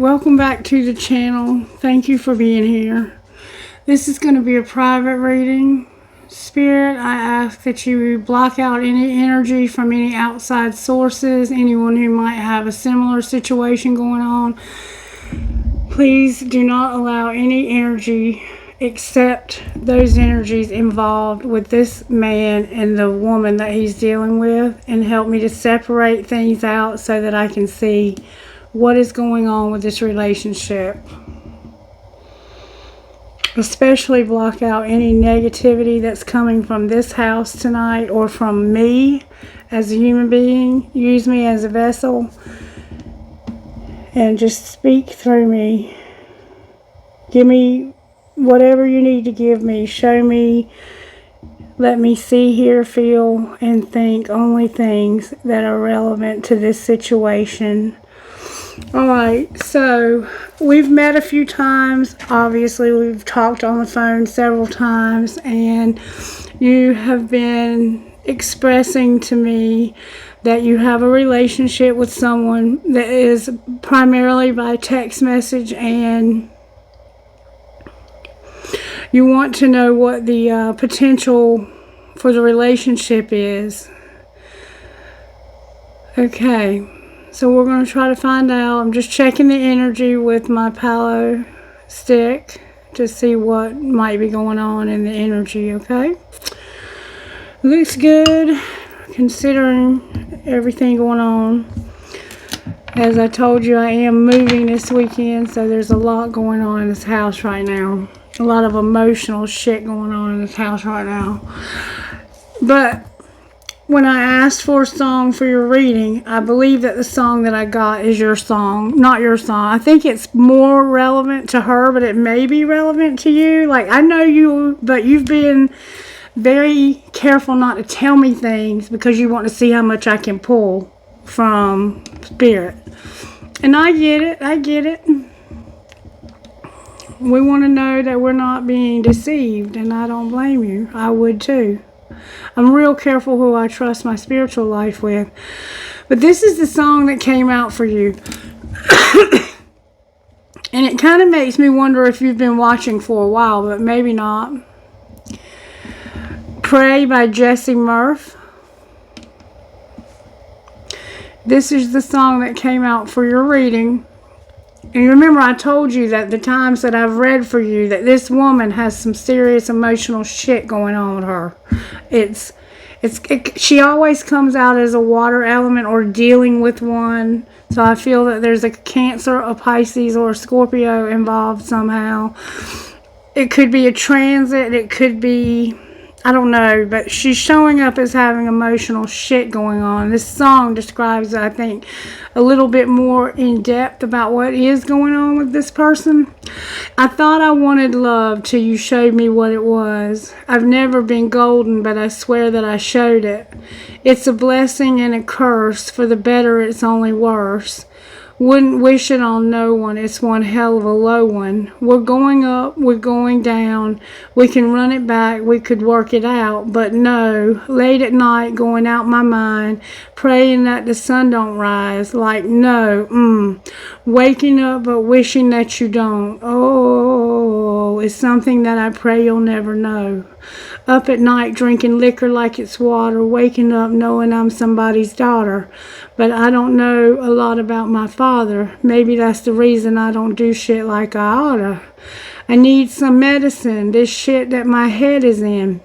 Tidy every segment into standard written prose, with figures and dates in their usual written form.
welcome back to the channel. Thank you for being here. This is going to be a private reading. Spirit, I ask that you block out any energy from any outside sources, anyone who might have a similar situation going on. Please do not allow any energy except those energies involved with this man and the woman that he's dealing with, and help me to separate things out so that I can see what is going on with this relationship. Especially block out any negativity that's coming from this house tonight or from me as a human being. Use me as a vessel and just speak through me. Give me whatever you need to give me. Show me. Let me see, hear, feel, and think only things that are relevant to this situation. Alright, so we've met a few times. Obviously, we've talked on the phone several times, and you have been expressing to me that you have a relationship with someone that is primarily by text message, and you want to know what the potential for the relationship is. Okay. So we're going to try to find out. I'm just checking the energy with my Palo stick to see what might be going on in the energy, okay? Looks good considering everything going on. As I told you, I am moving this weekend, so there's a lot going on in this house right now. A lot of emotional shit going on in this house right now. But when I asked for a song for your reading, I believe that the song that I got is your song, not your song. I think it's more relevant to her, but it may be relevant to you. Like, I know you, but you've been very careful not to tell me things because you want to see how much I can pull from Spirit. And I get it. I get it. We want to know that we're not being deceived, and I don't blame you. I would too. I'm real careful who I trust my spiritual life with. But this is the song that came out for you. And it kind of makes me wonder if you've been watching for a while, but maybe not. Pray by Jesse Murph. This is the song that came out for your reading. And remember, I told you that the times that I've read for you that this woman has some serious emotional shit going on with her. She always comes out as a water element or dealing with one. So I feel that there's a Cancer, a Pisces, or a Scorpio involved somehow. It could be a transit. It could be, I don't know, but she's showing up as having emotional shit going on. This song describes, I think, a little bit more in depth about what is going on with this person. I thought I wanted love till you showed me what it was. I've never been golden, but I swear that I showed it. It's a blessing and a curse. For the better, it's only worse. Wouldn't wish it on no one. It's one hell of a low one. We're going up, we're going down. We can run it back, we could work it out. But no, late at night, going out my mind, praying that the sun don't rise. Like no, waking up but wishing that you don't. Oh, it's something that I pray you'll never know. Up at night drinking liquor like it's water, waking up knowing I'm somebody's daughter. But I don't know a lot about my father. Maybe that's the reason I don't do shit like I oughta. I need some medicine. This shit that my head is in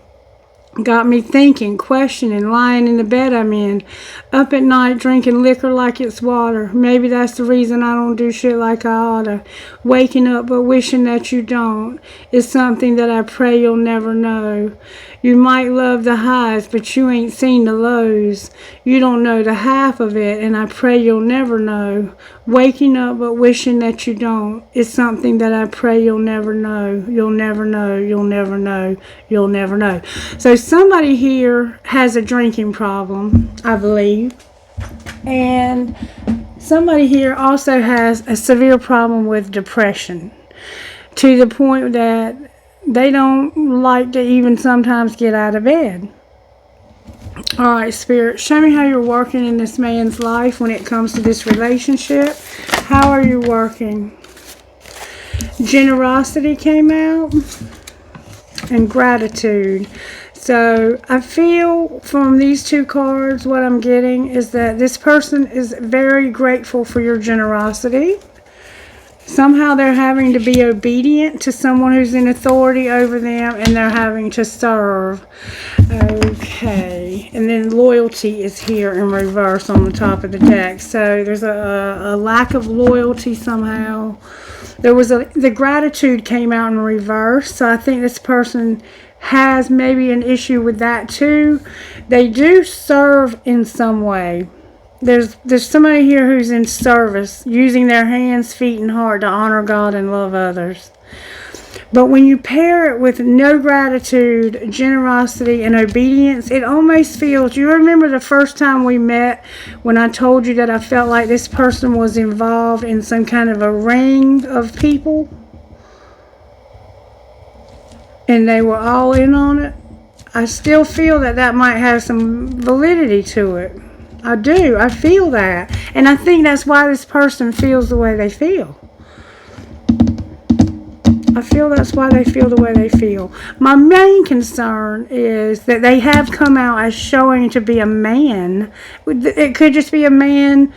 got me thinking, questioning, lying in the bed I'm in. Up at night drinking liquor like it's water. Maybe that's the reason I don't do shit like I oughta. Waking up but wishing that you don't is something that I pray you'll never know. You might love the highs, but you ain't seen the lows. You don't know the half of it, and I pray you'll never know. Waking up but wishing that you don't is something that I pray you'll never know. You'll never know. You'll never know. You'll never know. So somebody here has a drinking problem, I believe. And somebody here also has a severe problem with depression, to the point that they don't like to even sometimes get out of bed. Alright, Spirit, show me how you're working in this man's life when it comes to this relationship. How are you working? Generosity came out. And gratitude. So I feel from these two cards, what I'm getting is that this person is very grateful for your generosity. Somehow they're having to be obedient to someone who's in authority over them, and they're having to serve. Okay. And then loyalty is here in reverse on the top of the deck. So there's a lack of loyalty somehow. The gratitude came out in reverse. So I think this person has maybe an issue with that too. They do serve in some way. There's somebody here who's in service, using their hands, feet, and heart to honor God and love others. But when you pair it with no gratitude, generosity, and obedience, it almost feels... You remember the first time we met when I told you that I felt like this person was involved in some kind of a ring of people? And they were all in on it? I still feel that that might have some validity to it. I do. I feel that. And I think that's why this person feels the way they feel. I feel that's why they feel the way they feel. My main concern is that they have come out as showing to be a man. It could just be a man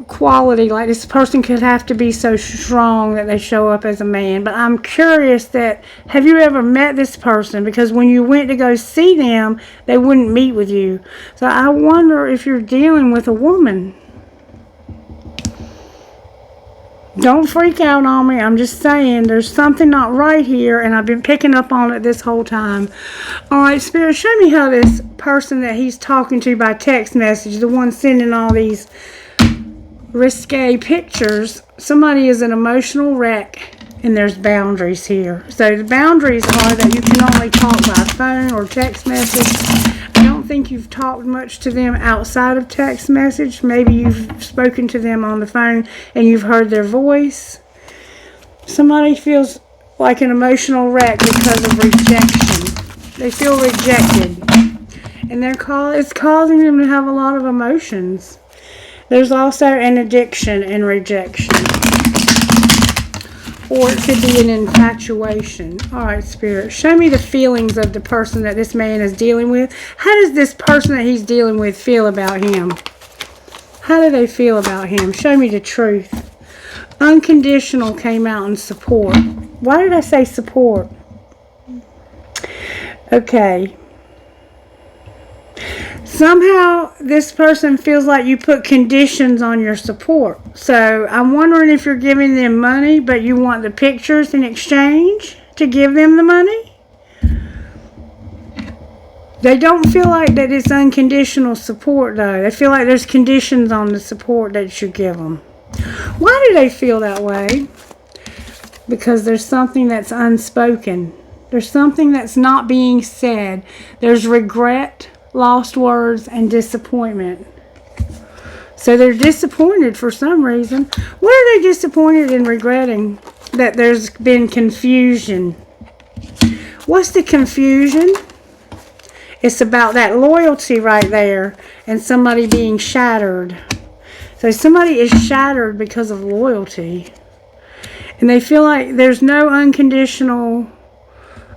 quality, like this person could have to be so strong that they show up as a man. But I'm curious that, have you ever met this person? Because when you went to go see them, they wouldn't meet with you. So I wonder if you're dealing with a woman. Don't freak out on me. I'm just saying there's something not right here, and I've been picking up on it this whole time. Alright, Spirit, show me how this person that he's talking to by text message, the one sending all these risque pictures, somebody is an emotional wreck, and there's boundaries here. So the boundaries are that you can only talk by phone or text message. I don't think you've talked much to them outside of text message. Maybe you've spoken to them on the phone and you've heard their voice. Somebody feels like an emotional wreck because of rejection. They feel rejected, and it's causing them to have a lot of emotions. There's also an addiction and rejection. Or it could be an infatuation. Alright, Spirit, show me the feelings of the person that this man is dealing with. How does this person that he's dealing with feel about him? How do they feel about him? Show me the truth. Unconditional came out in support. Why did I say support? Okay. Somehow this person feels like you put conditions on your support. So I'm wondering if you're giving them money, but you want the pictures in exchange to give them the money. They don't feel like that it's unconditional support, though. They feel like there's conditions on the support that you give them. Why do they feel that way? Because there's something that's unspoken. There's something that's not being said. There's regret, lost words, and disappointment. So they're disappointed for some reason. What are they disappointed and regretting? That there's been confusion. What's the confusion? It's about that loyalty right there and somebody being shattered. So somebody is shattered because of loyalty. And they feel like there's no unconditional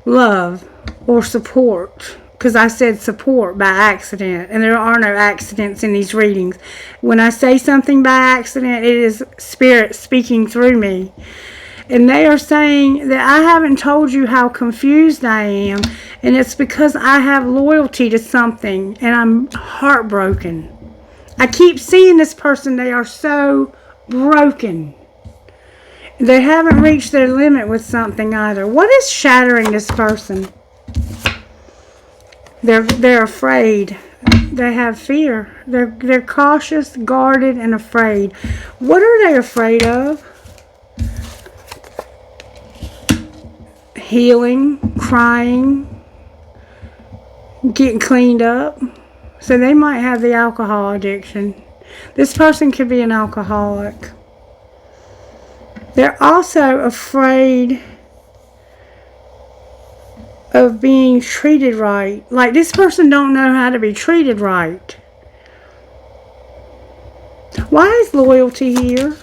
love or support. Because I said support by accident, and there are no accidents in these readings. When I say something by accident, it is Spirit speaking through me. And they are saying that I haven't told you how confused I am, and it's because I have loyalty to something, and I'm heartbroken. I keep seeing this person, they are so broken. They haven't reached their limit with something either. What is shattering this person? They're afraid. They have fear. They're cautious, guarded, and afraid. What are they afraid of? Healing, crying, getting cleaned up. So they might have the alcohol addiction. This person could be an alcoholic. They're also afraid of being treated right. Like this person don't know how to be treated right. Why is loyalty here?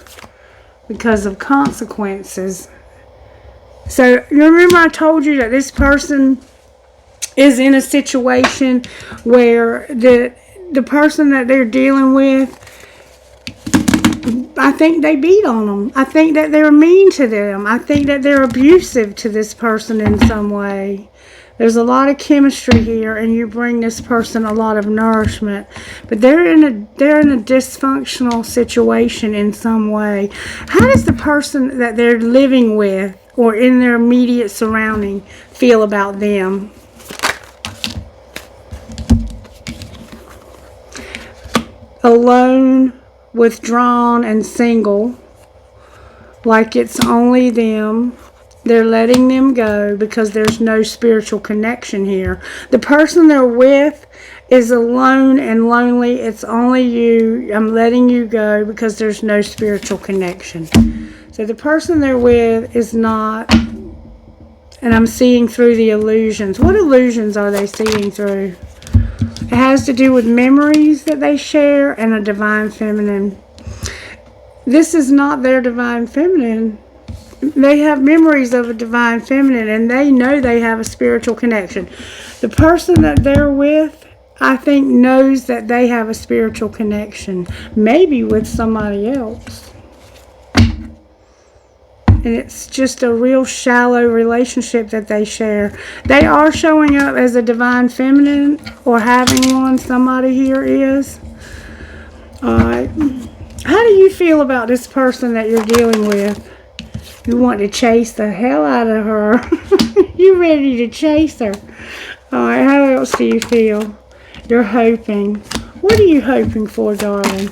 Because of consequences. So you remember I told you that this person is in a situation where the person that they're dealing with, I think they beat on them. I think that they're mean to them. I think that they're abusive to this person in some way. There's a lot of chemistry here, and you bring this person a lot of nourishment. But they're in a dysfunctional situation in some way. How does the person that they're living with or in their immediate surrounding feel about them? Alone, withdrawn, and single. Like it's only them. They're letting them go because there's no spiritual connection here. The person they're with is alone and lonely. It's only you. I'm letting you go because there's no spiritual connection. So the person they're with is not, and I'm seeing through the illusions. What illusions are they seeing through? It has to do with memories that they share and a divine feminine. This is not their divine feminine. They have memories of a divine feminine, and they know they have a spiritual connection. The person that they're with, I think, knows that they have a spiritual connection, maybe with somebody else. And it's just a real shallow relationship that they share. They are showing up as a divine feminine, or having one. Somebody here is. Alright. How do you feel about this person that you're dealing with? You want to chase the hell out of her. You're ready to chase her. Alright, how else do you feel? You're hoping. What are you hoping for, darling?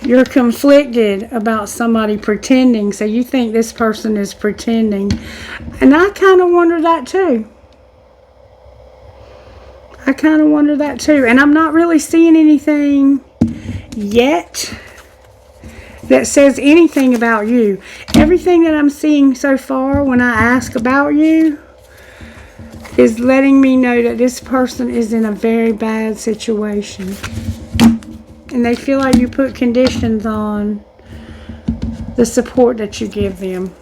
You're conflicted about somebody pretending, so you think this person is pretending. And I kind of wonder that too. I kind of wonder that too. And I'm not really seeing anything yet that says anything about you. Everything that I'm seeing so far when I ask about you is letting me know that this person is in a very bad situation. And they feel like you put conditions on the support that you give them.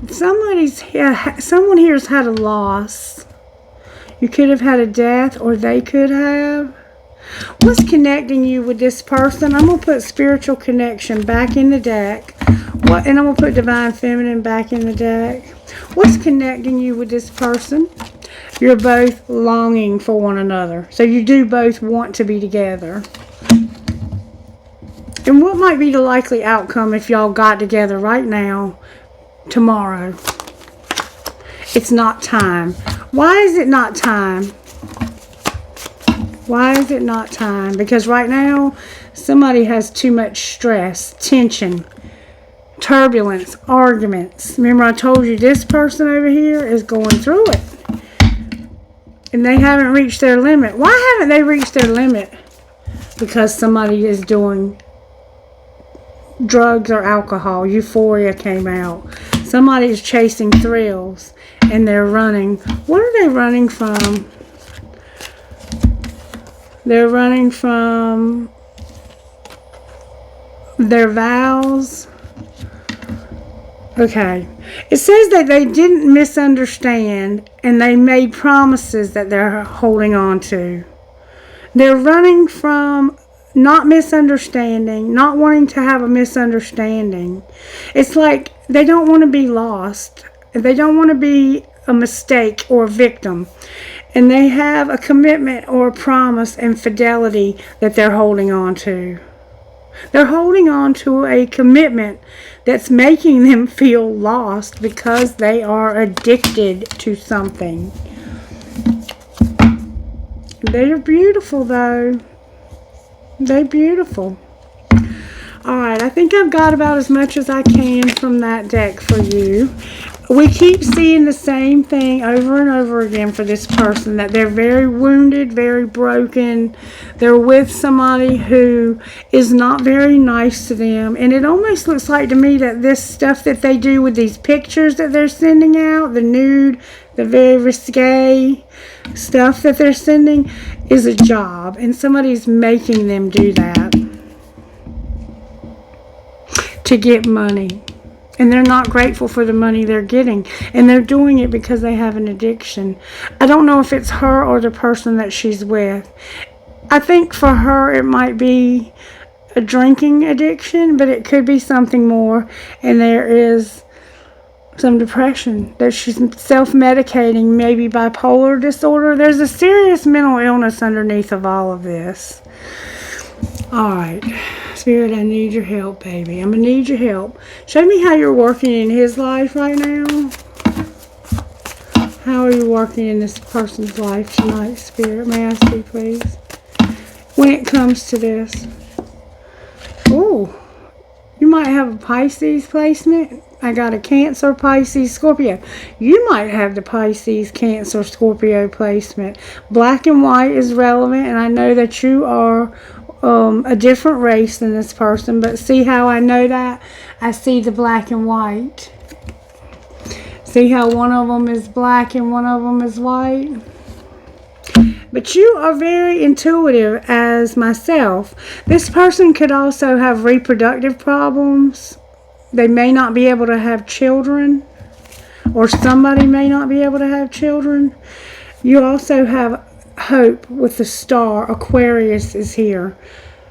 Someone here has had a loss. You could have had a death, or they could have. What's connecting you with this person? I'm going to put spiritual connection back in the deck. And I'm going to put divine feminine back in the deck. What's connecting you with this person? You're both longing for one another. So you do both want to be together. And what might be the likely outcome if y'all got together right now, tomorrow? It's not time. Why is it not time? Why is it not time? Because right now, somebody has too much stress, tension, turbulence, arguments. Remember I told you this person over here is going through it. And they haven't reached their limit. Why haven't they reached their limit? Because somebody is doing drugs or alcohol. Euphoria came out. Somebody is chasing thrills and they're running. What are they running from? They're running from their vows. Okay. It says that they didn't misunderstand and they made promises that they're holding on to. They're running from not misunderstanding, not wanting to have a misunderstanding. It's like they don't want to be lost. They don't want to be a mistake or a victim. And they have a commitment or a promise and fidelity that they're holding on to. They're holding on to a commitment that's making them feel lost because they are addicted to something. They're beautiful though. They're beautiful. Alright, I think I've got about as much as I can from that deck for you. We keep seeing the same thing over and over again for this person, that they're very wounded, very broken. They're with somebody who is not very nice to them. And it almost looks like to me that this stuff that they do with these pictures that they're sending out, the nude, the very risque stuff that they're sending, is a job. And somebody's making them do that to get money. And they're not grateful for the money they're getting. And they're doing it because they have an addiction. I don't know if it's her or the person that she's with. I think for her it might be a drinking addiction, but it could be something more. And there is some depression. That she's self-medicating, maybe bipolar disorder. There's a serious mental illness underneath of all of this. Alright, Spirit, I need your help, baby. I'm going to need your help. Show me how you're working in his life right now. How are you working in this person's life tonight, Spirit? May I see, please? When it comes to this. Oh, you might have a Pisces placement. I got a Cancer, Pisces, Scorpio. You might have the Pisces, Cancer, Scorpio placement. Black and white is relevant, and I know that you are a different race than this person, but see how I know that? I see the black and white. See how one of them is black and one of them is white? But you are very intuitive as myself. This person could also have reproductive problems. They may not be able to have children, or somebody may not be able to have children. You also have hope with the star. Aquarius is here.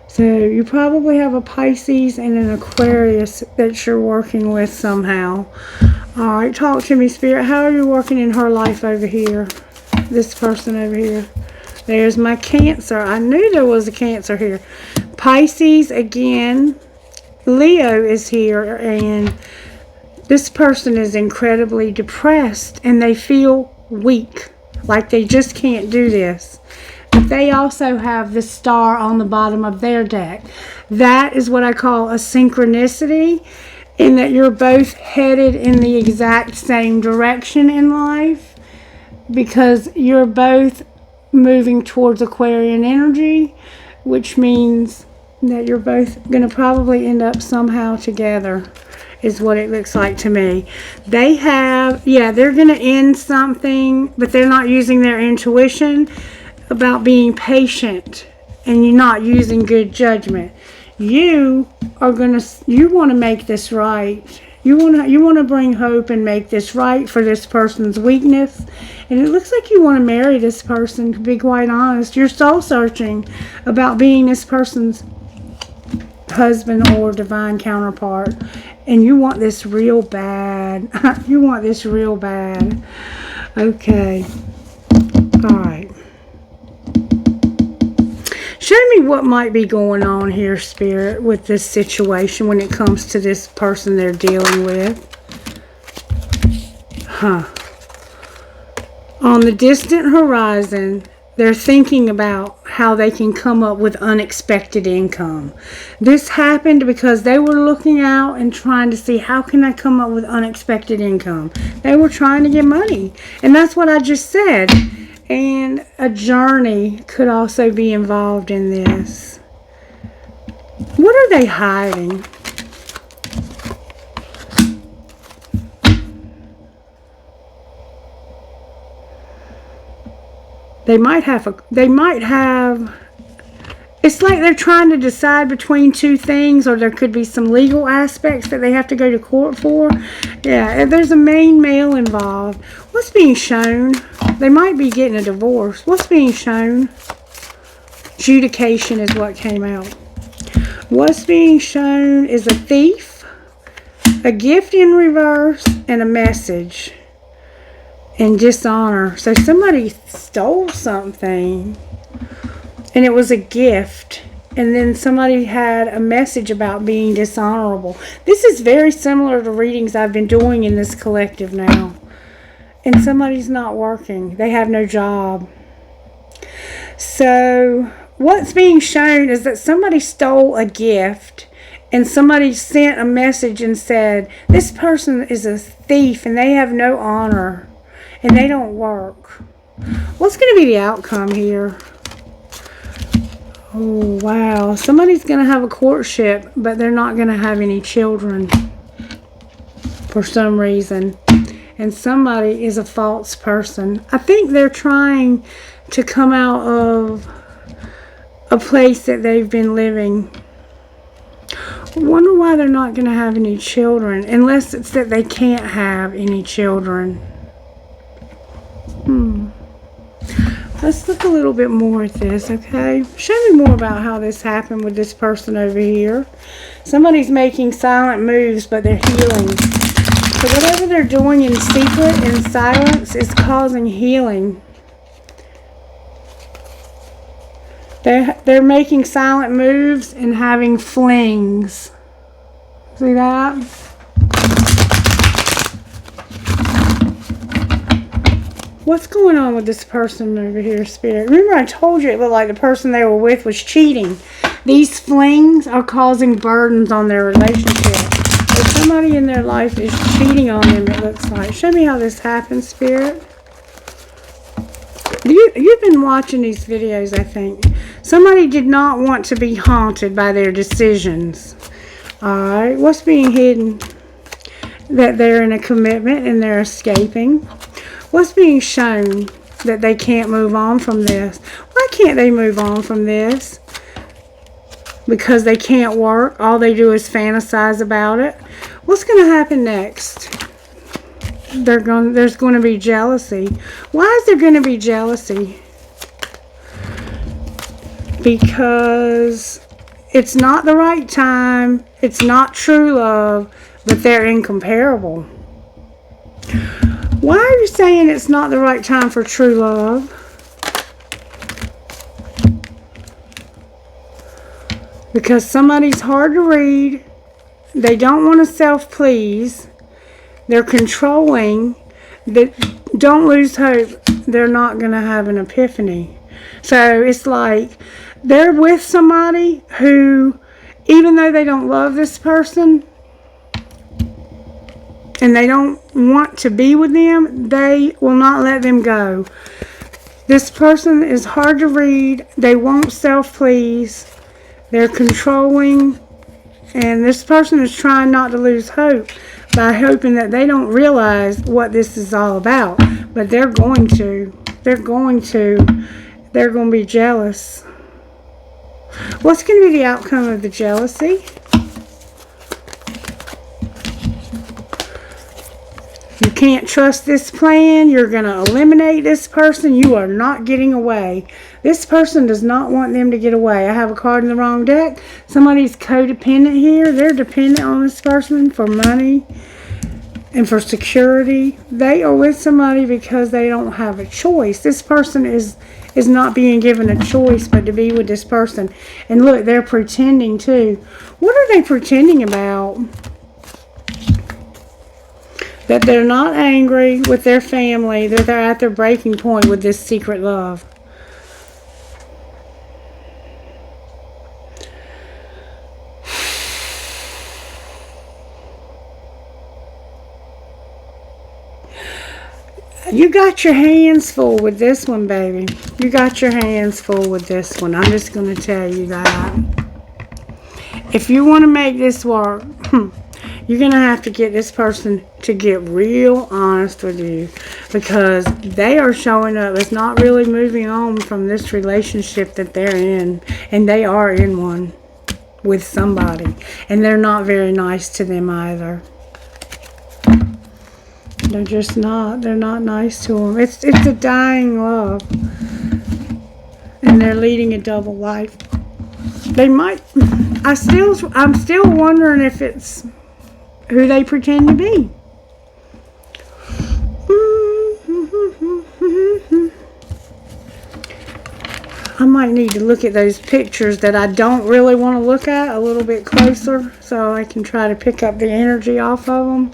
So you probably have a Pisces and an Aquarius that you're working with somehow. Alright, talk to me, Spirit. How are you working in her life over here? This person over here. There's my Cancer. I knew there was a Cancer here. Pisces again. Leo is here, and this person is incredibly depressed and they feel weak. Like they just can't do this. But they also have the star on the bottom of their deck. That is what I call a synchronicity, in that you're both headed in the exact same direction in life, because you're both moving towards Aquarian energy, which means that you're both going to probably end up somehow together, is what it looks like to me. They have, they're going to end something, but they're not using their intuition about being patient, and you're not using good judgment. You want to make this right. You want to bring hope and make this right for this person's weakness. And it looks like you want to marry this person, to be quite honest. You're soul searching about being this person's husband or divine counterpart, and you want this real bad. You want this real bad. Okay. Alright. Show me what might be going on here, Spirit, with this situation when it comes to this person they're dealing with. On the distant horizon, they're thinking about how they can come up with unexpected income. This happened because they were looking out and trying to see, how can I come up with unexpected income? They were trying to get money. And that's what I just said. And a journey could also be involved in this. What are they hiding? They might have, it's like they're trying to decide between two things, or there could be some legal aspects that they have to go to court for. Yeah, there's a main male involved. What's being shown? They might be getting a divorce. What's being shown? Adjudication is what came out. What's being shown is a thief, a gift in reverse, and a message. And dishonor. So somebody stole something, and it was a gift, and then somebody had a message about being dishonorable. This is very similar to readings I've been doing in this collective now. And somebody's not working. They have no job. So what's being shown is that somebody stole a gift, and somebody sent a message and said, this person is a thief and they have no honor and they don't work. What's going to be the outcome here? Oh, wow. Somebody's going to have a courtship, but they're not going to have any children for some reason. And somebody is a false person. I think they're trying to come out of a place that they've been living. I wonder why they're not going to have any children, unless it's that they can't have any children. Let's look a little bit more at this, okay? Show me more about how this happened with this person over here. Somebody's making silent moves, but they're healing. So whatever they're doing in secret, in silence, is causing healing. They're making silent moves and having flings. See that? What's going on with this person over here, Spirit? Remember I told you it looked like the person they were with was cheating. These flings are causing burdens on their relationship. If somebody in their life is cheating on them, it looks like. Show me how this happens, Spirit. You've been watching these videos, I think. Somebody did not want to be haunted by their decisions. Alright, what's being hidden? That they're in a commitment and they're escaping. What's being shown? That they can't move on from this. Why can't they move on from this? Because they can't work. All they do is fantasize about it. What's going to happen next? There's going to be jealousy. Why is there going to be jealousy? Because it's not the right time. It's not true love, but they're incomparable. Why are you saying it's not the right time for true love? Because somebody's hard to read. They don't want to self-please. They're controlling. Don't lose hope. They're not going to have an epiphany. So it's like they're with somebody who, even though they don't love this person and they don't want to be with them, they will not let them go. This person is hard to read. They won't self-please. They're controlling. And this person is trying not to lose hope by hoping that they don't realize what this is all about. But they're going to. They're going to be jealous. What's going to be the outcome of the jealousy? You can't trust this plan. You're going to eliminate this person. You are not getting away. This person does not want them to get away. I have a card in the wrong deck. Somebody's codependent here. They're dependent on this person for money and for security. They are with somebody because they don't have a choice. This person is not being given a choice but to be with this person. And look, they're pretending too. What are they pretending about? That they're not angry with their family, that they're at their breaking point with this secret love. You got your hands full with this one, baby. You got your hands full with this one. I'm just going to tell you that. If you want to make this work, you're going to have to get this person to get real honest with you, because they are showing up as not really moving on from this relationship that they're in, and they are in one with somebody, and they're not very nice to them either. They're just not. They're not nice to them. It's a dying love, and they're leading a double life. They might. I'm still wondering if it's who they pretend to be. I might need to look at those pictures that I don't really want to look at a little bit closer, so I can try to pick up the energy off of them.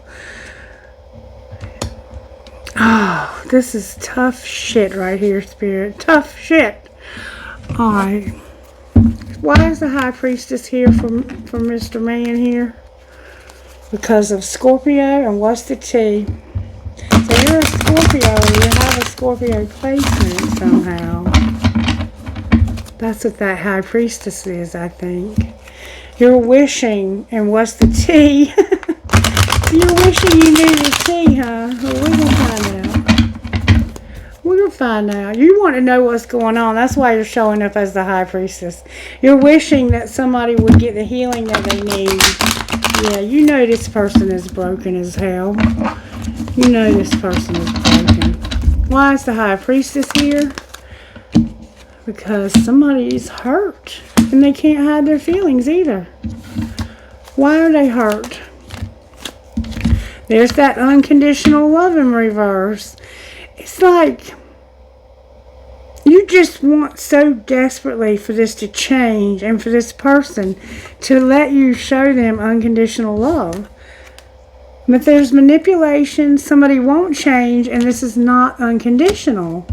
Oh, this is tough shit right here, Spirit. Tough shit. Alright. Why is the High Priestess here for Mr. Man here? Because of Scorpio, and what's the T? So you're a Scorpio, and you have a Scorpio placement somehow. That's what that High Priestess is, I think. You're wishing, and what's the T? You're wishing you knew the T, huh? Well, we're going to find out. We're going to find out. You want to know what's going on. That's why you're showing up as the High Priestess. You're wishing that somebody would get the healing that they need. Yeah, you know this person is broken as hell. You know this person is broken. Why is the High Priestess here? Because somebody is hurt. And they can't hide their feelings either. Why are they hurt? There's that unconditional love in reverse. It's like you just want so desperately for this to change and for this person to let you show them unconditional love. But there's manipulation. Somebody won't change, and this is not unconditional.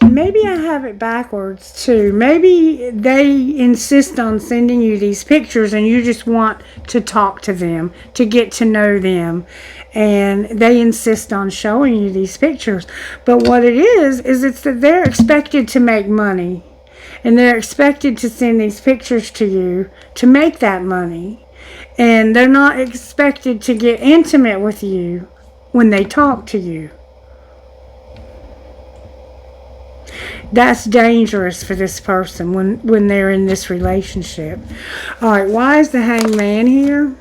Maybe I have it backwards too. Maybe they insist on sending you these pictures and you just want to talk to them, to get to know them. And they insist on showing you these pictures. But what it is it's that they're expected to make money. And they're expected to send these pictures to you to make that money. And they're not expected to get intimate with you when they talk to you. That's dangerous for this person when they're in this relationship. Alright, why is the Hanged Man here?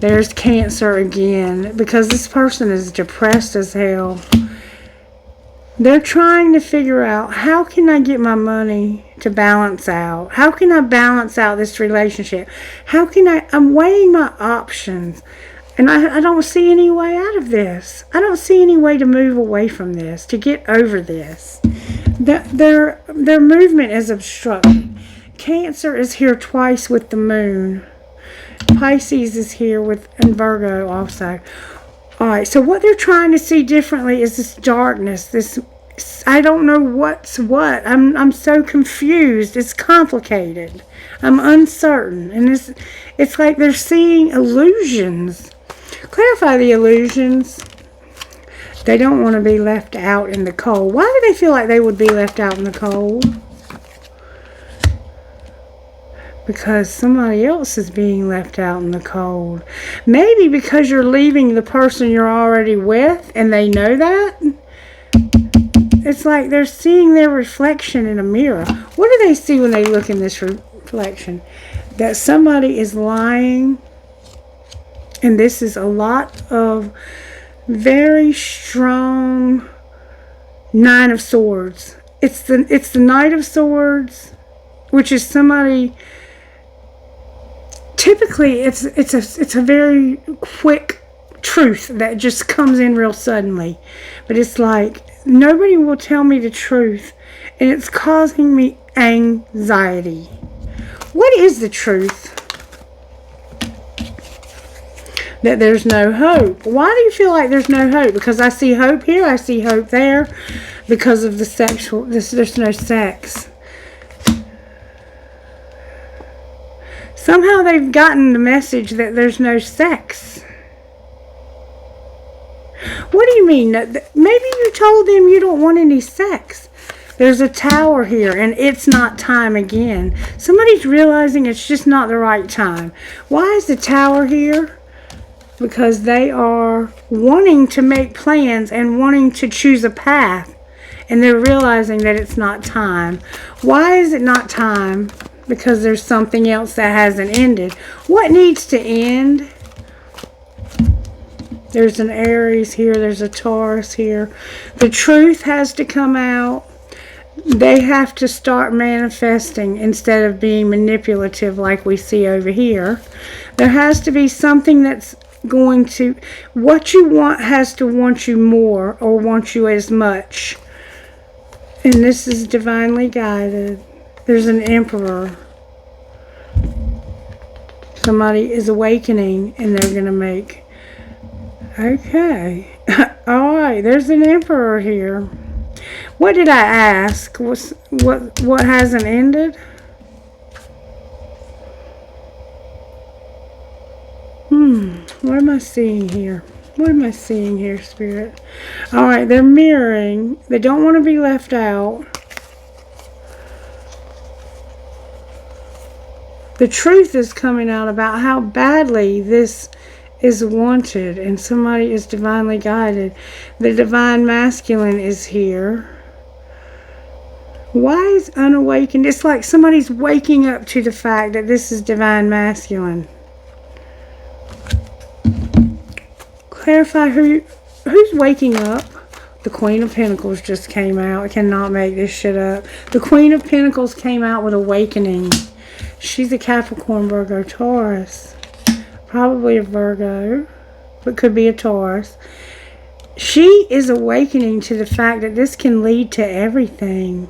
There's Cancer again. Because this person is depressed as hell. They're trying to figure out, how can I get my money to balance out? How can I balance out this relationship? How can I'm weighing my options. And I don't see any way out of this. I don't see any way to move away from this, to get over this. Their movement is obstructed. Cancer is here twice with the moon. Pisces is here and Virgo also. Alright, so what they're trying to see differently is this darkness. This, I don't know what's what. I'm so confused. It's complicated. I'm uncertain. And it's like they're seeing illusions. Clarify the illusions. They don't want to be left out in the cold. Why do they feel like they would be left out in the cold? Because somebody else is being left out in the cold. Maybe because you're leaving the person you're already with and they know that. It's like they're seeing their reflection in a mirror. What do they see when they look in this reflection? That somebody is lying. And this is a lot of very strong Nine of Swords. It's the Knight of Swords, which is somebody. Typically, it's a very quick truth that just comes in real suddenly, but it's like nobody will tell me the truth, and it's causing me anxiety. What is the truth? That there's no hope. Why do you feel like there's no hope? Because I see hope here, I see hope there. Because of the sexual, there's no sex. Somehow they've gotten the message that there's no sex. What do you mean? Maybe you told them you don't want any sex. There's a Tower here, and it's not time again. Somebody's realizing it's just not the right time. Why is the Tower here? Because they are wanting to make plans and wanting to choose a path. And they're realizing that it's not time. Why is it not time? Because there's something else that hasn't ended. What needs to end? There's an Aries here. There's a Taurus here. The truth has to come out. They have to start manifesting instead of being manipulative like we see over here. There has to be something that's going to, what you want has to want you more or want you as much. And this is divinely guided. There's an Emperor. Somebody is awakening and they're going to make, okay. Alright, there's an Emperor here. What did I ask? What hasn't ended? What am I seeing here? What am I seeing here, Spirit? All right, they're mirroring. They don't want to be left out. The truth is coming out about how badly this is wanted, and somebody is divinely guided. The divine masculine is here. Why is unawakened? It's like somebody's waking up to the fact that this is divine masculine. Clarify who's waking up. The Queen of Pentacles just came out. I cannot make this shit up. The Queen of Pentacles came out with awakening. She's a Capricorn, Virgo, Taurus. Probably a Virgo, but could be a Taurus. She is awakening to the fact that this can lead to everything.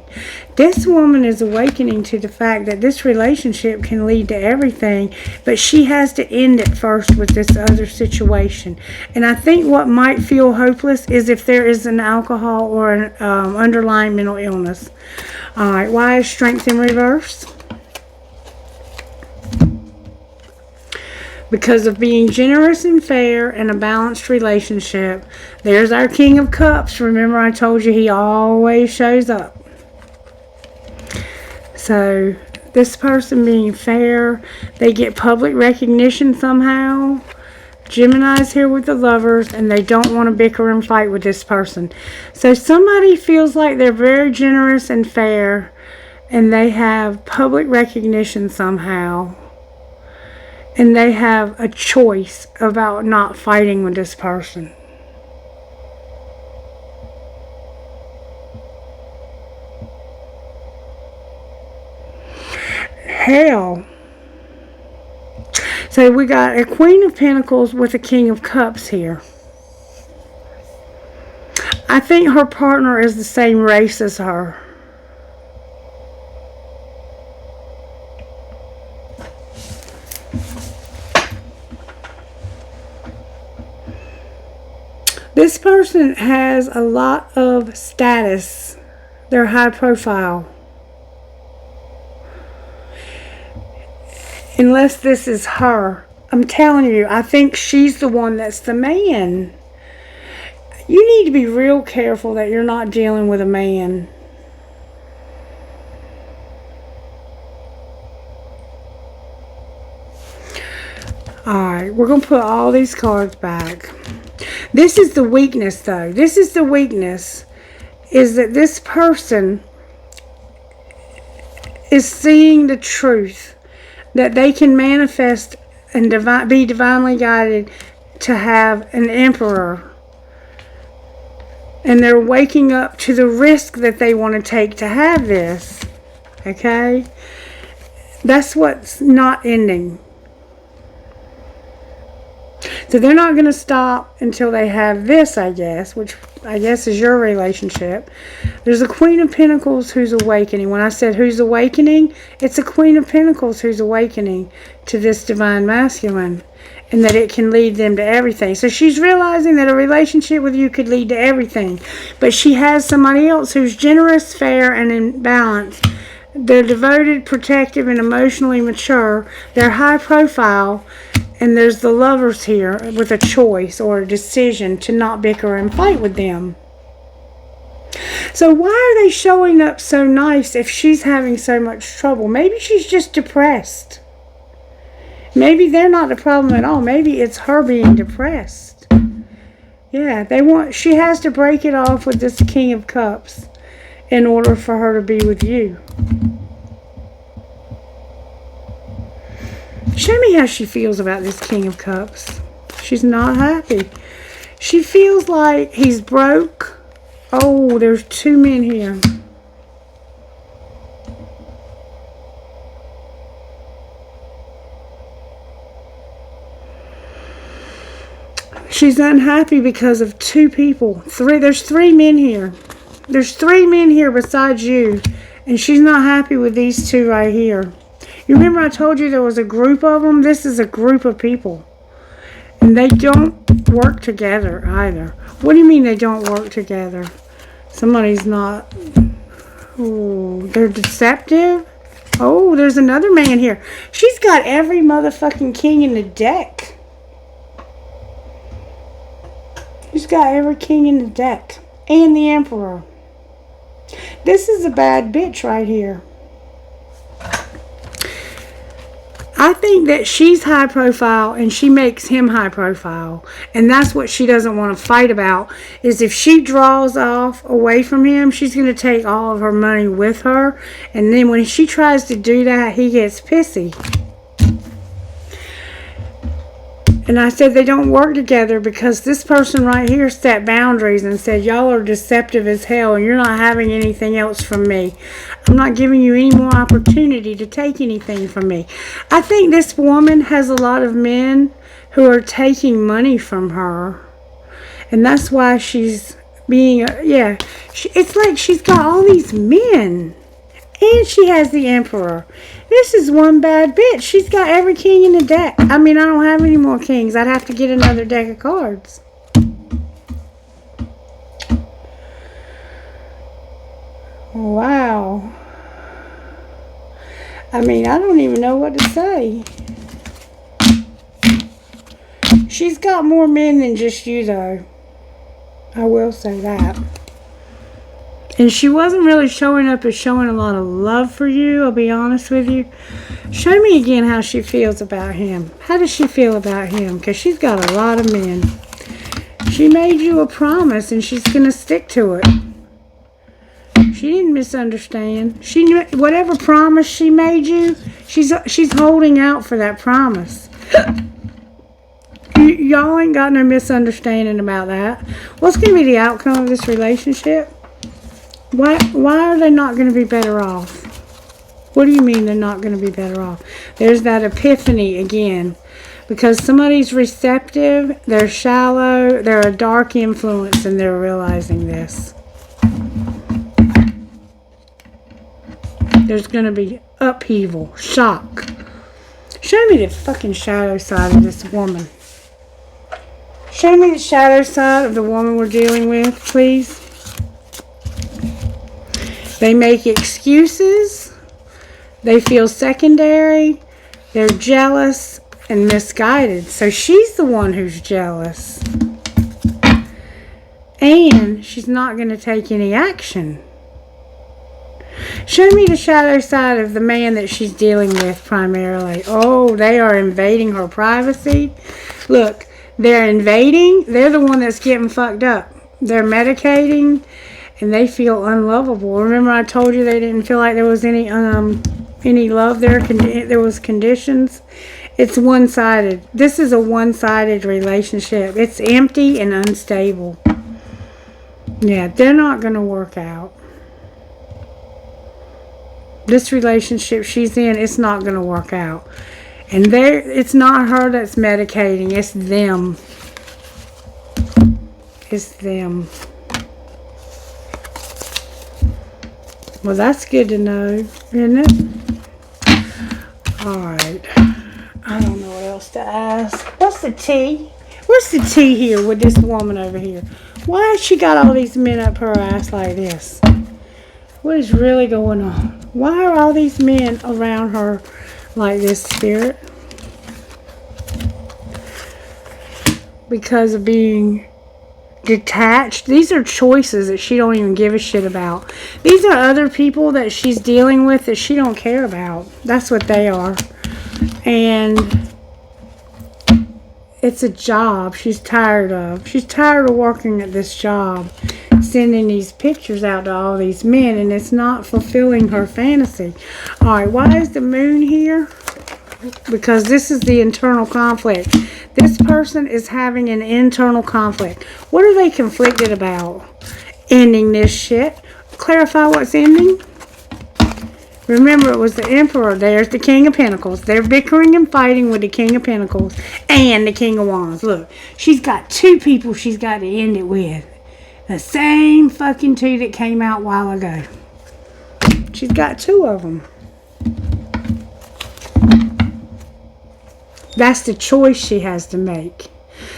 This woman is awakening to the fact that this relationship can lead to everything, but she has to end it first with this other situation. And I think what might feel hopeless is if there is an alcohol or an underlying mental illness. All right, why is strength in reverse? Because of being generous and fair and a balanced relationship. There's our King of Cups. Remember, I told you he always shows up. So, this person being fair, they get public recognition somehow. Gemini's here with the Lovers, and they don't want to bicker and fight with this person. So, somebody feels like they're very generous and fair, and they have public recognition somehow. And they have a choice about not fighting with this person. Hell. So we got a Queen of Pentacles with a King of Cups here. I think her partner is the same race as her. This person has a lot of status. They're high profile. Unless this is her. I'm telling you, I think she's the one that's the man. You need to be real careful that you're not dealing with a man. Alright, we're going to put all these cards back. This is the weakness, though. This is the weakness. Is that this person is seeing the truth. That they can manifest and be divinely guided to have an emperor. And they're waking up to the risk that they want to take to have this. Okay? That's what's not ending. So they're not going to stop until they have this, I guess, which I guess is your relationship. There's a Queen of Pentacles who's awakening. When I said who's awakening, it's a Queen of Pentacles who's awakening to this divine masculine, and that it can lead them to everything. So she's realizing that a relationship with you could lead to everything, but she has somebody else who's generous, fair, and in balance. They're devoted, protective, and emotionally mature. They're high profile. And there's the Lovers here with a choice or a decision to not bicker and fight with them. So why are they showing up so nice if she's having so much trouble? Maybe she's just depressed. Maybe they're not the problem at all. Maybe it's her being depressed. Yeah, she has to break it off with this King of Cups in order for her to be with you. Show me how she feels about this King of Cups. She's not happy. She feels like he's broke. Oh, there's two men here. She's unhappy because of two people. There's three men here. There's three men here besides you. And she's not happy with these two right here. You remember I told you there was a group of them? This is a group of people. And they don't work together either. What do you mean they don't work together? Somebody's not. Ooh, they're deceptive. Oh, there's another man here. She's got every motherfucking king in the deck. She's got every king in the deck. And the emperor. This is a bad bitch right here. I think that she's high profile and she makes him high profile. And that's what she doesn't want to fight about. Is if she draws off away from him, she's going to take all of her money with her. And then when she tries to do that, he gets pissy. And I said they don't work together because this person right here set boundaries and said, y'all are deceptive as hell and you're not having anything else from me. I'm not giving you any more opportunity to take anything from me. I think this woman has a lot of men who are taking money from her. And that's why she's being, it's like she's got all these men. And she has the emperor. This is one bad bitch. She's got every king in the deck. I mean, I don't have any more kings. I'd have to get another deck of cards. Wow. I mean, I don't even know what to say. She's got more men than just you, though. I will say that. And she wasn't really showing up as showing a lot of love for you, I'll be honest with you. Show me again how she feels about him. How does she feel about him? Because she's got a lot of men. She made you a promise and she's going to stick to it. She didn't misunderstand. She knew whatever promise she made you, she's holding out for that promise. Y'all ain't got no misunderstanding about that. What's going to be the outcome of this relationship? Why are they not going to be better off? What do you mean they're not going to be better off? There's that epiphany again. Because somebody's receptive, they're shallow, they're a dark influence, and they're realizing this. There's going to be upheaval, shock. Show me the fucking shadow side of this woman. Show me the shadow side of the woman we're dealing with, please. They make excuses, they feel secondary, they're jealous and misguided. So she's the one who's jealous. And she's not going to take any action. Show me the shadow side of the man that she's dealing with primarily. Oh, they are invading her privacy. Look, they're invading. They're the one that's getting fucked up. They're medicating. And they feel unlovable. Remember I told you they didn't feel like there was any love there. There was conditions. It's one-sided. This is a one-sided relationship. It's empty and unstable. Yeah, they're not going to work out. This relationship she's in, it's not going to work out. And it's not her that's medicating. It's them. It's them. Well, that's good to know, isn't it? Alright. I don't know what else to ask. What's the tea? What's the tea here with this woman over here? Why has she got all these men up her ass like this? What is really going on? Why are all these men around her like this, Spirit? Because of being detached. These are choices that she don't even give a shit about. These are other people that she's dealing with that she don't care about. That's what they are. And it's a job she's tired of. She's tired of working at this job, sending these pictures out to all these men, and it's not fulfilling her fantasy. Alright, why is the moon here? Because this is the internal conflict. This person is having an internal conflict. What are they conflicted about? Ending this shit. Clarify what's ending. Remember, it was the Emperor. There's the King of Pentacles. They're bickering and fighting with the King of Pentacles and the King of Wands. Look, she's got two people she's got to end it with. The same fucking two that came out a while ago. She's got two of them. That's the choice she has to make.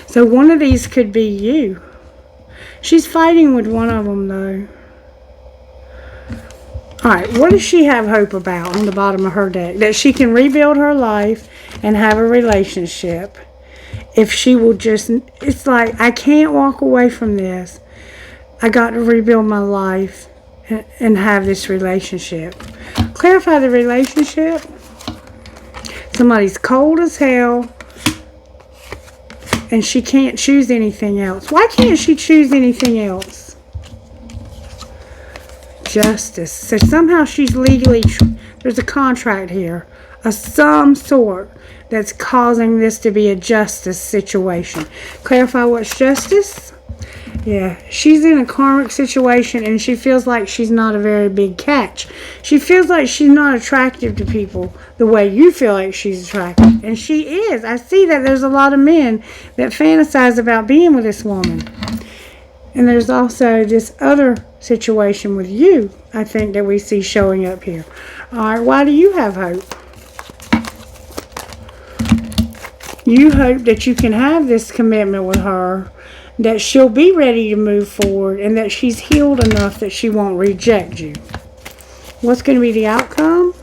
So one of these could be you. She's fighting with one of them, though. Alright, what does she have hope about on the bottom of her deck? That she can rebuild her life and have a relationship. If she will just, it's like, I can't walk away from this. I got to rebuild my life and have this relationship. Clarify the relationship. Somebody's cold as hell and she can't choose anything else. Why can't she choose anything else? Justice. So somehow she's legally, there's a contract here of some sort that's causing this to be a justice situation. Clarify what's justice? Yeah, she's in a karmic situation and she feels like she's not a very big catch. She feels like she's not attractive to people the way you feel like she's attractive. And she is. I see that there's a lot of men that fantasize about being with this woman. And there's also this other situation with you, I think, that we see showing up here. Alright, why do you have hope? You hope that you can have this commitment with her, that she'll be ready to move forward, and that she's healed enough that she won't reject you. What's going to be the outcome?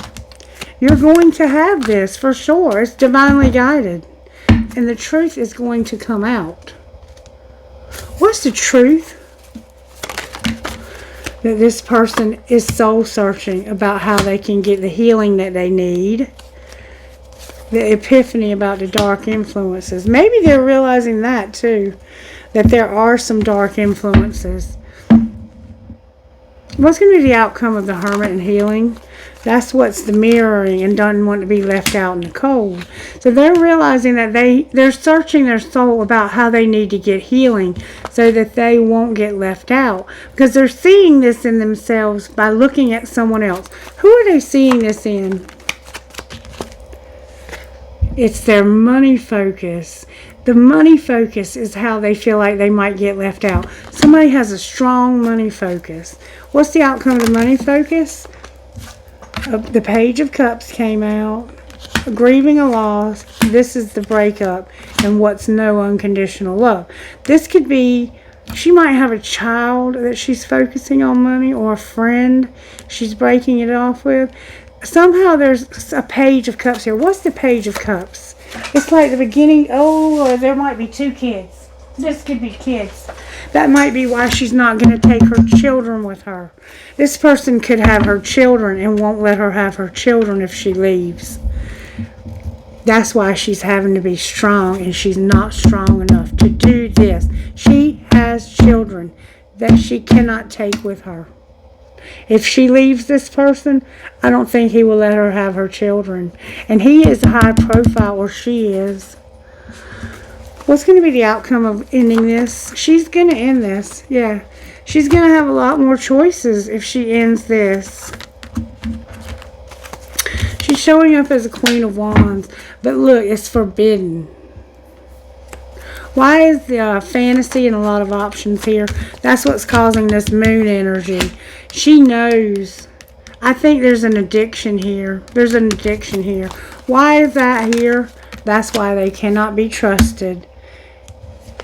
You're going to have this for sure. It's divinely guided. And the truth is going to come out. What's the truth? That this person is soul searching about how they can get the healing that they need. The epiphany about the dark influences. Maybe they're realizing that too. That there are some dark influences. What's going to be the outcome of the hermit and healing? That's what's the mirroring and doesn't want to be left out in the cold. So they're realizing that they're searching their soul about how they need to get healing so that they won't get left out. Because they're seeing this in themselves by looking at someone else. Who are they seeing this in? It's their money focus. The money focus is how they feel like they might get left out. Somebody has a strong money focus. What's the outcome of the money focus? The Page of Cups came out. Grieving a loss. This is the breakup. And what's no unconditional love. This could be, she might have a child that she's focusing on money, or a friend she's breaking it off with. Somehow there's a Page of Cups here. What's the Page of Cups? It's like the beginning. Oh, there might be two kids. This could be kids. That might be why she's not going to take her children with her. This person could have her children and won't let her have her children if she leaves. That's why she's having to be strong, and she's not strong enough to do this. She has children that she cannot take with her. If she leaves this person, I don't think he will let her have her children. And he is high profile, or she is. What's going to be the outcome of ending this? She's going to end this. Yeah. She's going to have a lot more choices if she ends this. She's showing up as a Queen of Wands. But look, it's forbidden. Why is the fantasy and a lot of options here? That's what's causing this moon energy. She knows. I think there's an addiction here. There's an addiction here. Why is that here? That's why they cannot be trusted.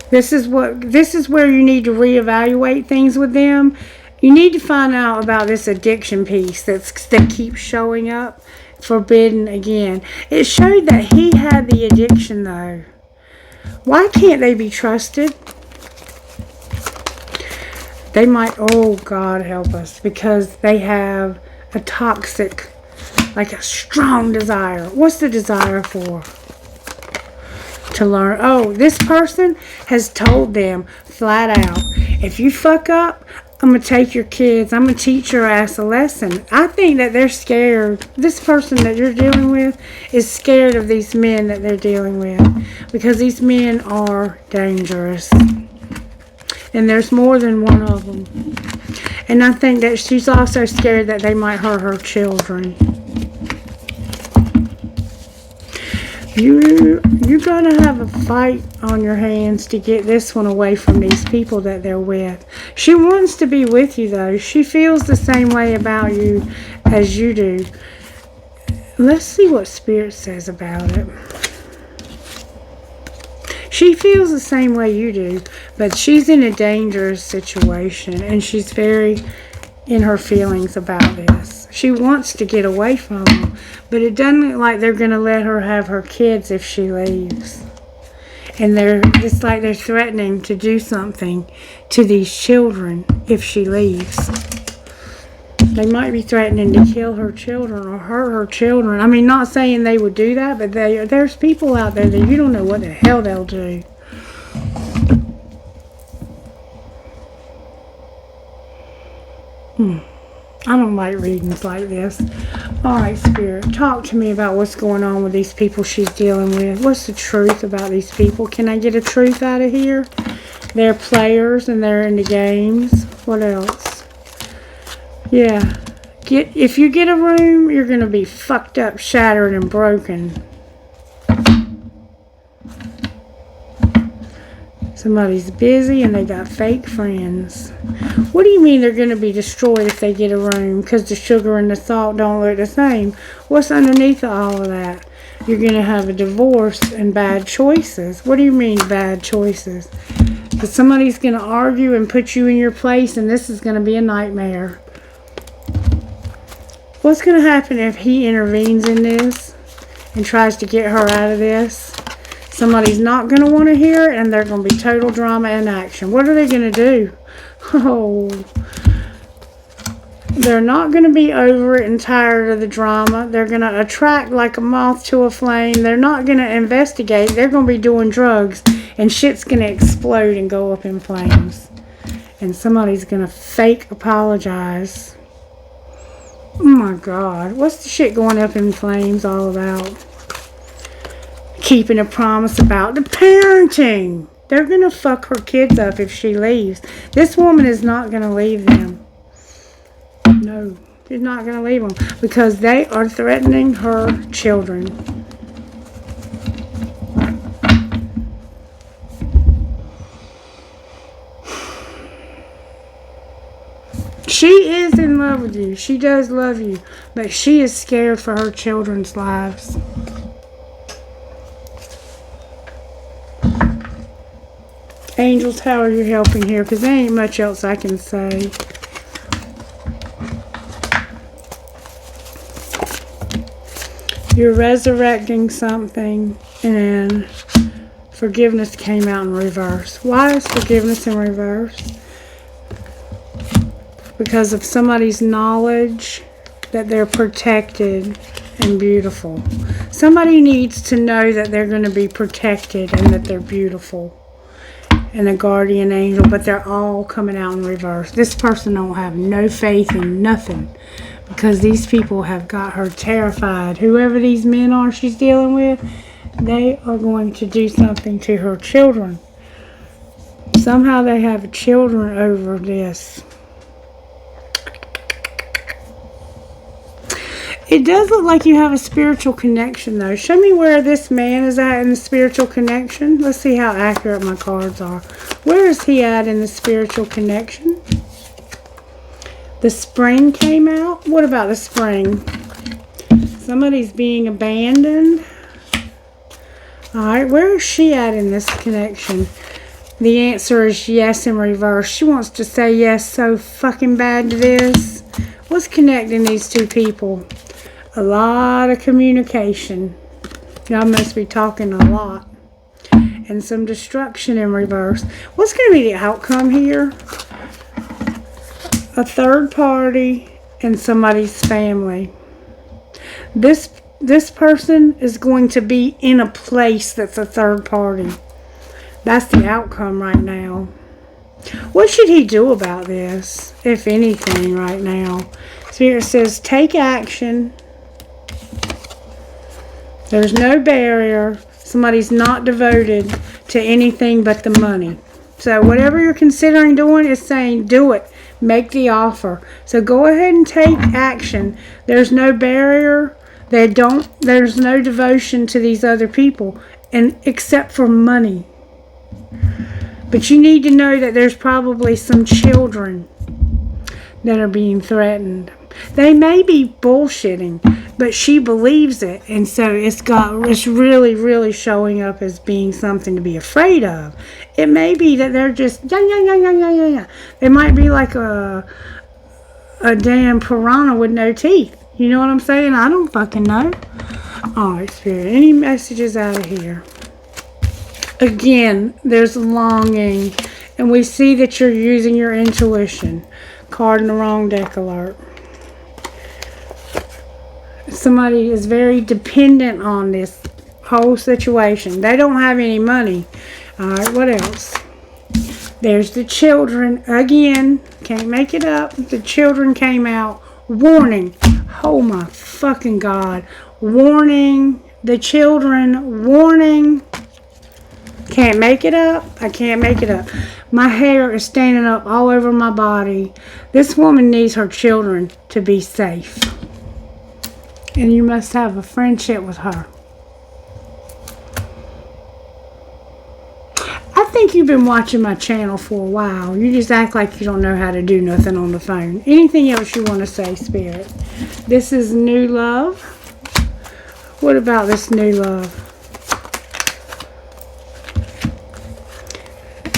This is where you need to reevaluate things with them. You need to find out about this addiction piece that keeps showing up. Forbidden again. It showed that he had the addiction though. Why can't they be trusted? They might, oh God help us, because they have a toxic, like a strong desire. What's the desire for? To learn. Oh, this person has told them flat out, if you fuck up, I'm going to take your kids. I'm going to teach your ass a lesson. I think that they're scared. This person that you're dealing with is scared of these men that they're dealing with. Because these men are dangerous. And there's more than one of them. And I think that she's also scared that they might hurt her children. You're going to have a fight on your hands to get this one away from these people that they're with. She wants to be with you, though. She feels the same way about you as you do. Let's see what Spirit says about it. She feels the same way you do, but she's in a dangerous situation, and she's very in her feelings about this. She wants to get away from them, but it doesn't look like they're going to let her have her kids if she leaves. And it's like they're threatening to do something to these children if she leaves. They might be threatening to kill her children or hurt her children. I mean, not saying they would do that, but there's people out there that you don't know what the hell they'll do. I don't like readings like this. Alright, Spirit, talk to me about what's going on with these people she's dealing with. What's the truth about these people? Can I get a truth out of here? They're players and they're into games. What else? Yeah. If you get a room, you're going to be fucked up, shattered, and broken. Somebody's busy and they got fake friends. What do you mean they're going to be destroyed if they get a room? Because the sugar and the salt don't look the same. What's underneath all of that? You're going to have a divorce and bad choices. What do you mean bad choices? Because somebody's going to argue and put you in your place, and this is going to be a nightmare. What's going to happen if he intervenes in this and tries to get her out of this? Somebody's not going to want to hear it, and they're going to be total drama and action. What are they going to do? Oh, they're not going to be over it and tired of the drama. They're going to attract like a moth to a flame. They're not going to investigate. They're going to be doing drugs, and shit's going to explode and go up in flames. And somebody's going to fake apologize. Oh my God. What's the shit going up in flames all about? Keeping a promise about the parenting. They're going to fuck her kids up if she leaves. This woman is not going to leave them. No, she's not going to leave them because they are threatening her children. She is in love with you. She does love you, but she is scared for her children's lives. Angels, how are you helping here? Because there ain't much else I can say. You're resurrecting something, and forgiveness came out in reverse. Why is forgiveness in reverse? Because of somebody's knowledge that they're protected and beautiful. Somebody needs to know that they're going to be protected and that they're beautiful. And a guardian angel, but they're all coming out in reverse. This person don't have no faith in nothing because these people have got her terrified. Whoever these men are she's dealing with, they are going to do something to her children. Somehow they have children over this. It does look like you have a spiritual connection, though. Show me where this man is at in the spiritual connection. Let's see how accurate my cards are. Where is he at in the spiritual connection? The spring came out. What about the spring? Somebody's being abandoned. Alright, where is she at in this connection? The answer is yes in reverse. She wants to say yes so fucking bad to this. What's connecting these two people? A lot of communication. Y'all must be talking a lot. And some destruction in reverse. What's going to be the outcome here? A third party and somebody's family. This person is going to be in a place that's a third party. That's the outcome right now. What should he do about this, if anything, right now? Spirit says, take action. There's no barrier. Somebody's not devoted to anything but the money. So whatever you're considering doing is saying, do it. Make the offer. So go ahead and take action. There's no barrier. There's no devotion to these other people, and except for money. But you need to know that there's probably some children that are being threatened. They may be bullshitting, but she believes it, and so it's really, really showing up as being something to be afraid of. It may be that they're just yeah. They might be like a a damn piranha with no teeth. You know what I'm saying? I don't fucking know. Alright, Spirit. Any messages out of here? Again, there's longing. And we see that you're using your intuition. Card in the wrong deck alert. Somebody is very dependent on this whole situation. They don't have any money. Alright, what else? There's the children. Again, can't make it up. The children came out. Warning. Oh my fucking God. Warning. The children. Warning. Can't make it up. I can't make it up. My hair is standing up all over my body. This woman needs her children to be safe. And you must have a friendship with her. I think you've been watching my channel for a while. You just act like you don't know how to do nothing on the phone. Anything else you want to say, Spirit? This is new love. What about this new love?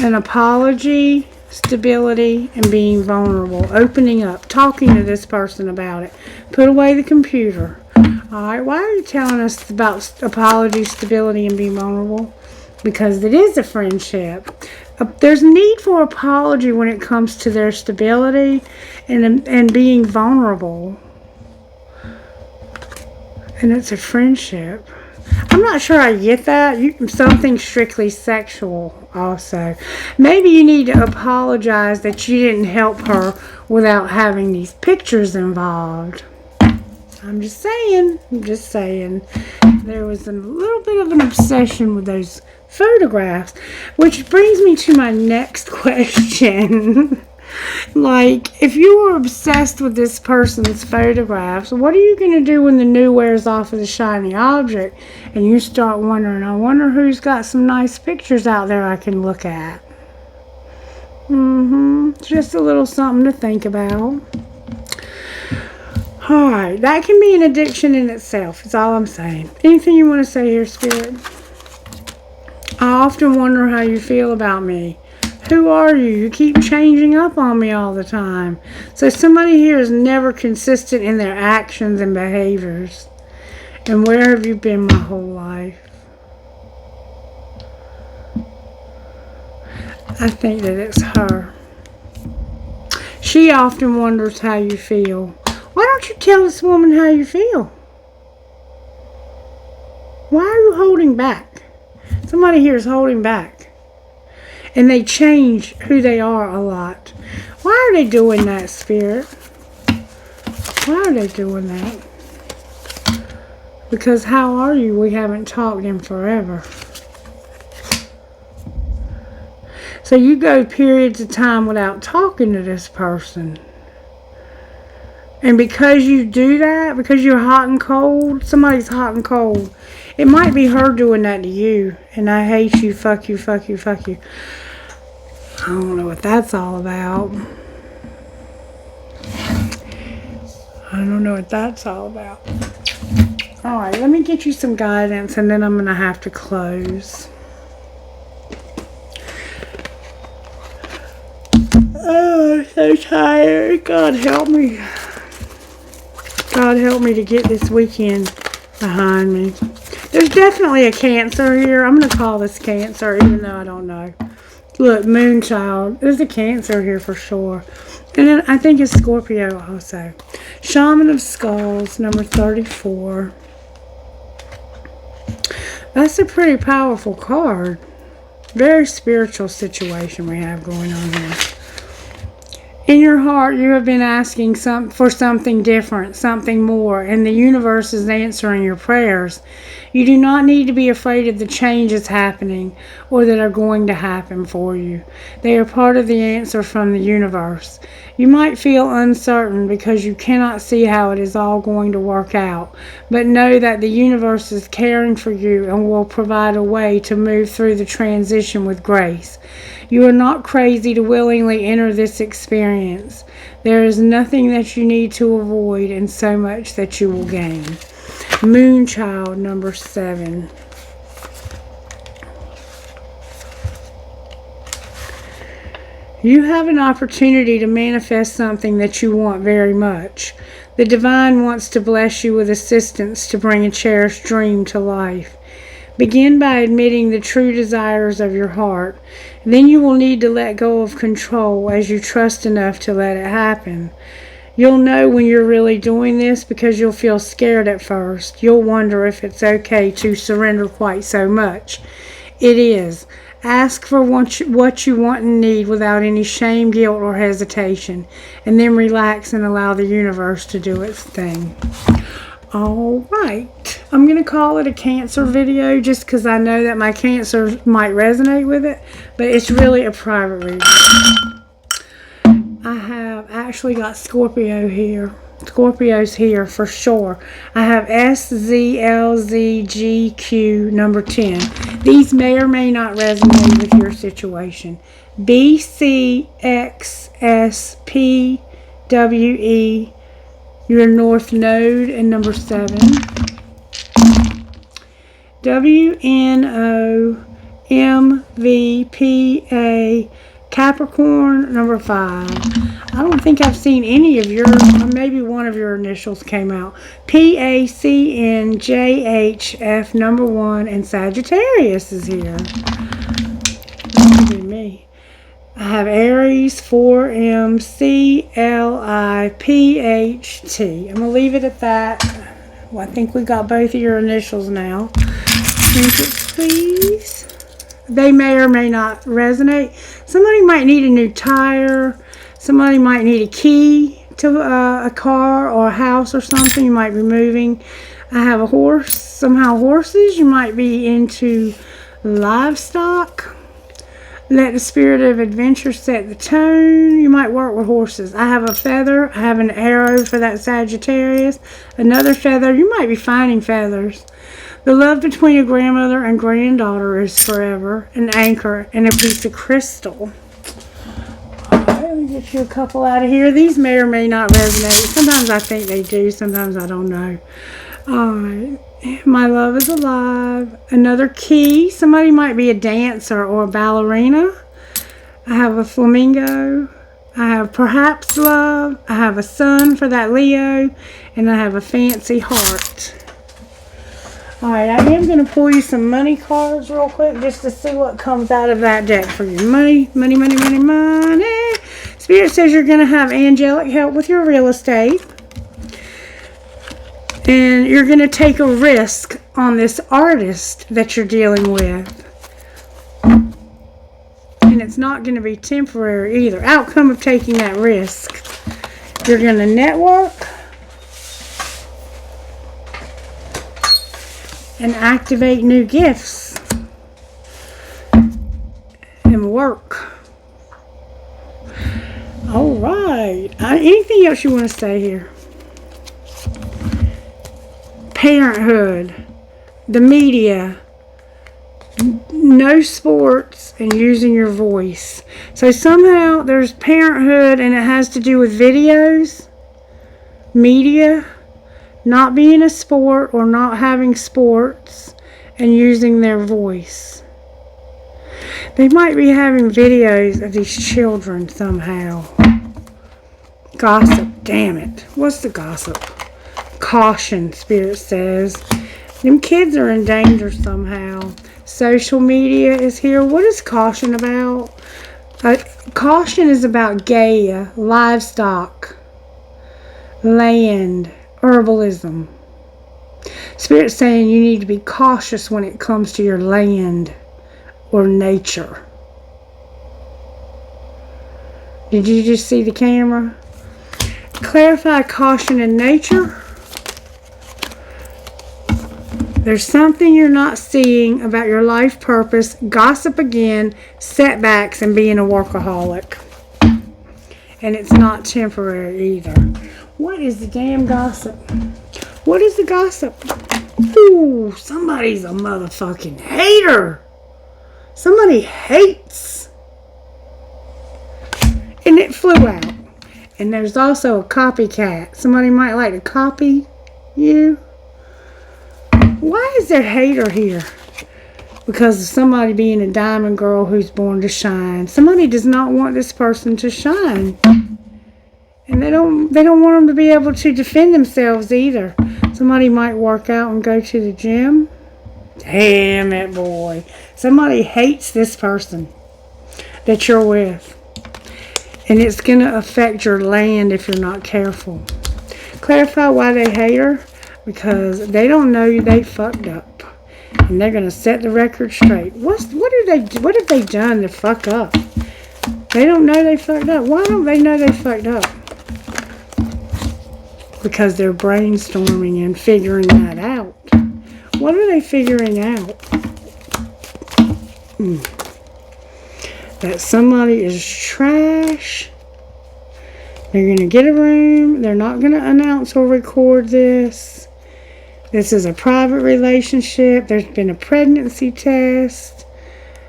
An apology, stability, and being vulnerable. Opening up. Talking to this person about it. Put away the computer. Alright, why are you telling us about apology, stability, and being vulnerable? Because it is a friendship. There's need for apology when it comes to their stability and being vulnerable. And it's a friendship. I'm not sure I get that. Something strictly sexual also. Maybe you need to apologize that you didn't help her without having these pictures involved. I'm just saying. I'm just saying. There was a little bit of an obsession with those photographs. Which brings me to my next question. Like, if you were obsessed with this person's photographs, what are you going to do when the new wears off of the shiny object and you start wondering, I wonder who's got some nice pictures out there I can look at? Just a little something to think about. Alright, that can be an addiction in itself, is all I'm saying. Anything you want to say here, Spirit? I often wonder how you feel about me. Who are you? You keep changing up on me all the time. So somebody here is never consistent in their actions and behaviors. And where have you been my whole life? I think that it's her. She often wonders how you feel. Why don't you tell this woman how you feel? Why are you holding back? Somebody here is holding back. And they change who they are a lot. Why are they doing that, Spirit? Why are they doing that? Because how are you? We haven't talked in forever. So you go periods of time without talking to this person. And because you do that, because you're hot and cold, somebody's hot and cold. It might be her doing that to you. And I hate you, fuck you, fuck you, fuck you. I don't know what that's all about. I don't know what that's all about. Alright, let me get you some guidance and then I'm going to have to close. Oh, I'm so tired. God help me. God help me to get this weekend behind me. There's definitely a Cancer here. I'm going to call this Cancer even though I don't know. Look, Moonchild. There's a Cancer here for sure. And then I think it's Scorpio also. Shaman of Skulls, number 34. That's a pretty powerful card. Very spiritual situation we have going on here. In your heart, you have been asking for something different, something more, and the universe is answering your prayers. You do not need to be afraid of the changes happening or that are going to happen for you. They are part of the answer from the universe. You might feel uncertain because you cannot see how it is all going to work out, but know that the universe is caring for you and will provide a way to move through the transition with grace. You are not crazy to willingly enter this experience. There is nothing that you need to avoid and so much that you will gain. Moonchild, number 7. You have an opportunity to manifest something that you want very much. The divine wants to bless you with assistance to bring a cherished dream to life. Begin by admitting the true desires of your heart. Then you will need to let go of control as you trust enough to let it happen. You'll know when you're really doing this because you'll feel scared at first. You'll wonder if it's okay to surrender quite so much. It is. Ask for what you want and need without any shame, guilt, or hesitation. And then relax and allow the universe to do its thing. All right. I'm going to call it a Cancer video just because I know that my Cancer might resonate with it. But it's really a private reading. I have actually got Scorpio here. Scorpio's here for sure. I have SZLZGQ number 10. These may or may not resonate with your situation. BCXSPWE, your North Node, and number 7. WNOMVPA, Capricorn, number 5. I don't think I've seen any of your, maybe one of your initials came out. PACNJHF, number 1, and Sagittarius is here. That could be me. I have Aries, 4MCLIPHT. I'm going to leave it at that. Well, I think we got both of your initials now. Trinkets, please. They may or may not resonate. Somebody might need a new tire. Somebody might need a key to a car or a house or something. You might be moving. I have a horse. Somehow horses. You might be into livestock. Let the spirit of adventure set the tone. You might work with horses. I have a feather. I have an arrow for that Sagittarius. Another feather. You might be finding feathers. The love between a grandmother and granddaughter is forever. An anchor and a piece of crystal. Alright, let me get you a couple out of here. These may or may not resonate. Sometimes I think they do. Sometimes I don't know. Alright. My love is alive. Another key. Somebody might be a dancer or a ballerina. I have a flamingo. I have perhaps love. I have a sun for that Leo. And I have a fancy heart. Alright, I am going to pull you some money cards real quick just to see what comes out of that deck for you. Money, money, money, money, money. Spirit says you're going to have angelic help with your real estate. And you're going to take a risk on this artist that you're dealing with. And it's not going to be temporary either. Outcome of taking that risk. You're going to network. And activate new gifts. And work. Alright. Anything else you want to say here? Parenthood. The media. No sports and using your voice. So somehow there's parenthood and it has to do with videos. Media. Not being a sport or not having sports and using their voice. They might be having videos of these children somehow. Gossip, damn it. What's the gossip? Caution, Spirit says. Them kids are in danger somehow. Social media is here. What is caution about? Caution is about Gaia, livestock, land, herbalism. Spirit's saying you need to be cautious when it comes to your land or nature. Did you just see the camera? Clarify caution in nature. There's something you're not seeing about your life purpose, gossip again, setbacks, and being a workaholic. And it's not temporary either. What is the damn gossip? What is the gossip? Ooh, somebody's a motherfucking hater. Somebody hates. And it flew out. And there's also a copycat. Somebody might like to copy you. Why is there hater here? because of somebody being a diamond girl who's born to shine. Somebody does not want this person to shine. And they don't want them to be able to defend themselves either. Somebody might work out and go to the gym. Damn it, boy. Somebody hates this person that you're with. And it's going to affect your land if you're not careful. Clarify why they hate her. Because they don't know they fucked up. And they're going to set the record straight. What have they done to fuck up? They don't know they fucked up. Why don't they know they fucked up? Because they're brainstorming and figuring that out. What are they figuring out? That somebody is trash. They're going to get a room. They're not going to announce or record this. This is a private relationship. There's been a pregnancy test.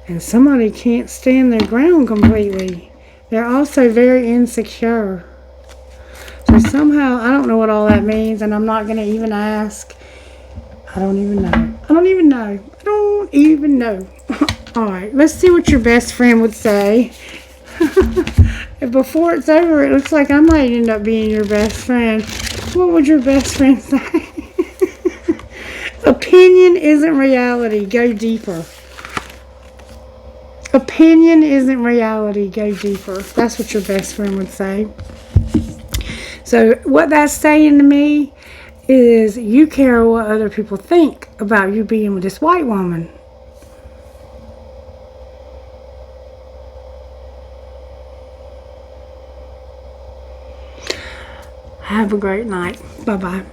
And somebody can't stand their ground completely. They're also very insecure. So somehow, I don't know what all that means. And I'm not going to even ask. I don't even know. Alright, let's see what your best friend would say. Before it's over, it looks like I might end up being your best friend. What would your best friend say? Opinion isn't reality. Go deeper. Opinion isn't reality. Go deeper. That's what your best friend would say. So what that's saying to me is you care what other people think about you being with this white woman. Have a great night. Bye-bye.